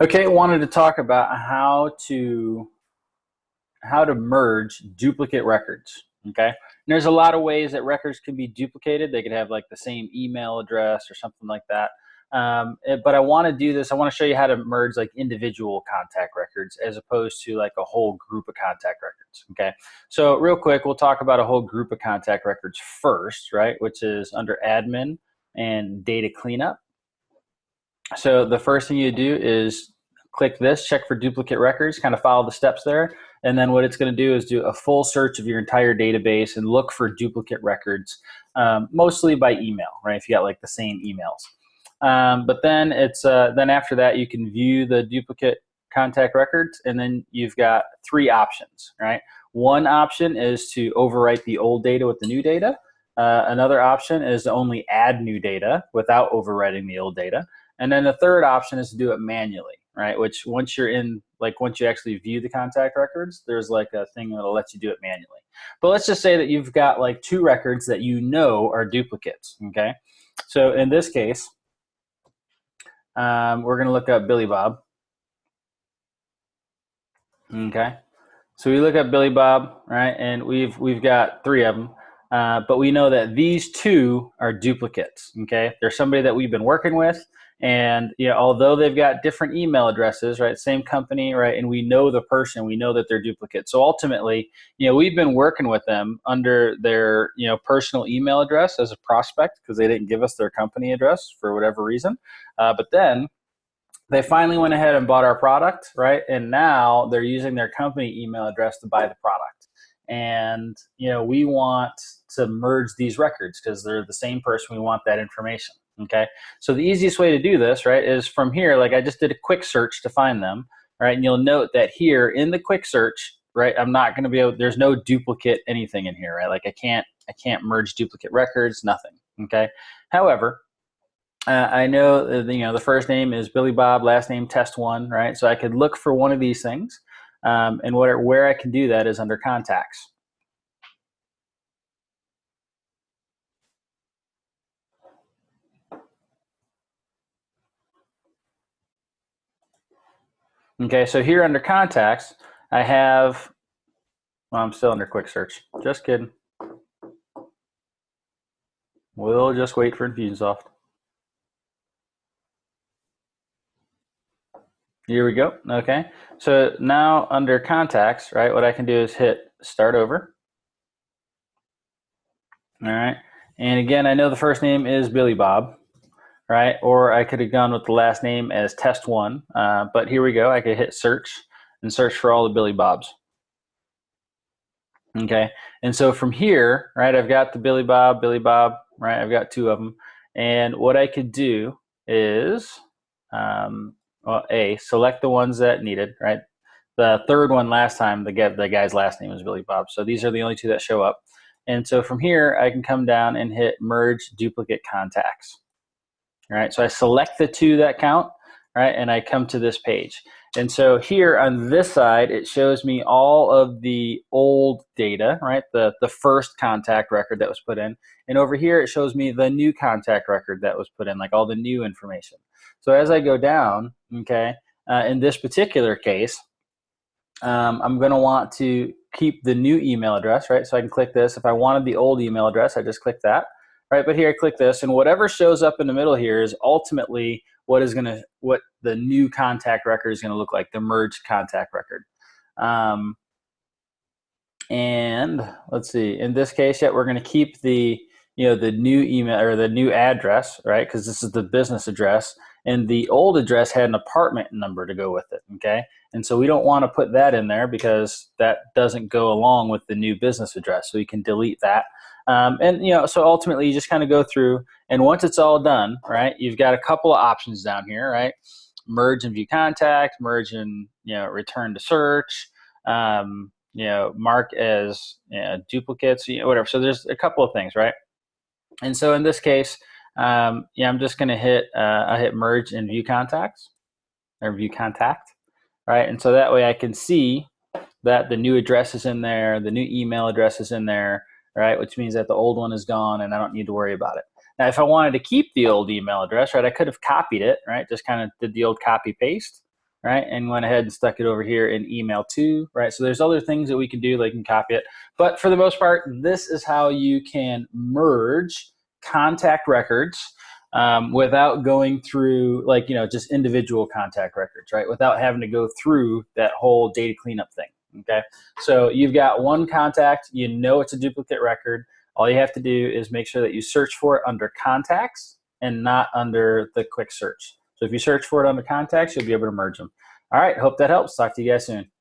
Okay, I wanted to talk about how to merge duplicate records. Okay, and there's a lot of ways that records can be duplicated. They could have like the same email address or something like that. But I want to do this. I want to show you how to merge like individual contact records as opposed to like a whole group of contact records. Okay, so real quick, we'll talk about a whole group of contact records first, right? Which is under admin and data cleanup. So the first thing you do is click this, check for duplicate records, kind of follow the steps there. And then what it's going to do is do a full search of your entire database and look for duplicate records, mostly by email, right? If you got like the same emails. But then then after that, you can view the duplicate contact records, and then you've got three options, right? One option is to overwrite the old data with the new data. Another option is to only add new data without overwriting the old data. And then the third option is to do it manually, right? Which once you're in, like once you actually view the contact records, there's like a thing that'll let you do it manually. But let's just say that you've got like two records that you know are duplicates, okay? So in this case, we're going to look up Billy Bob, okay? So we look up Billy Bob, right? And we've got three of them. But we know that these two are duplicates, okay? They're somebody that we've been working with. And although they've got different email addresses, right, same company, right, and we know the person, we know that they're duplicates. So ultimately, we've been working with them under their, personal email address as a prospect because they didn't give us their company address for whatever reason. But then they finally went ahead and bought our product, right? And now they're using their company email address to buy the product. And we want to merge these records because they're the same person. We want that information. Okay. So the easiest way to do this, right, is from here. Like I just did a quick search to find them, right? And you'll note that here in the quick search, right, I'm not going to be able. There's no duplicate anything in here, right? Like I can't merge duplicate records. Nothing. Okay. However, I know the first name is Billy Bob, last name Test One, right? So I could look for one of these things, and where I can do that is under contacts. Okay, so here under contacts, I have. Well, I'm still under quick search. Just kidding. We'll just wait for Infusionsoft. Here we go. Okay, so now under contacts, right? What I can do is hit start over. All right, and again, I know the first name is Billy Bob, right? Or I could have gone with the last name as Test One. But here we go. I could hit search and search for all the Billy Bobs. Okay, and so from here, right, I've got the Billy Bob, right? I've got two of them, and what I could do is, well, select the ones that needed, right? The third one last time, the guy's last name was Billy Bob, so these are the only two that show up. And so from here, I can come down and hit merge duplicate contacts. All right, so I select the two that count, right, and I come to this page. And so here on this side, it shows me all of the old data, right, the first contact record that was put in. And over here, it shows me the new contact record that was put in, like all the new information. So as I go down, okay, in this particular case, I'm going to want to keep the new email address, right? So I can click this. If I wanted the old email address, I just click that. Right, but here I click this, and whatever shows up in the middle here is ultimately what the new contact record is going to look like, the merged contact record. And let's see, in this case, we're going to keep the the new email or the new address, right? Because this is the business address, and the old address had an apartment number to go with it. Okay, and so we don't want to put that in there because that doesn't go along with the new business address. So you can delete that. And so ultimately you just kind of go through, and once it's all done, right, you've got a couple of options down here, right? Merge and view contact, merge and return to search, mark as duplicates, whatever. So there's a couple of things, right? And so in this case, I'm just going to I hit merge and view contacts or view contact, right? And so that way I can see that the new address is in there, the new email address is in there, right? Which means that the old one is gone and I don't need to worry about it. Now, if I wanted to keep the old email address, right, I could have copied it, right? Just kind of did the old copy paste, right? And went ahead and stuck it over here in email too, right? So there's other things that we can do, like you can copy it. But for the most part, this is how you can merge contact records without going through like, just individual contact records, right? Without having to go through that whole data cleanup thing, okay? So you've got one contact, it's a duplicate record. All you have to do is make sure that you search for it under contacts and not under the quick search. So if you search for it under contacts, you'll be able to merge them. All right, hope that helps. Talk to you guys soon.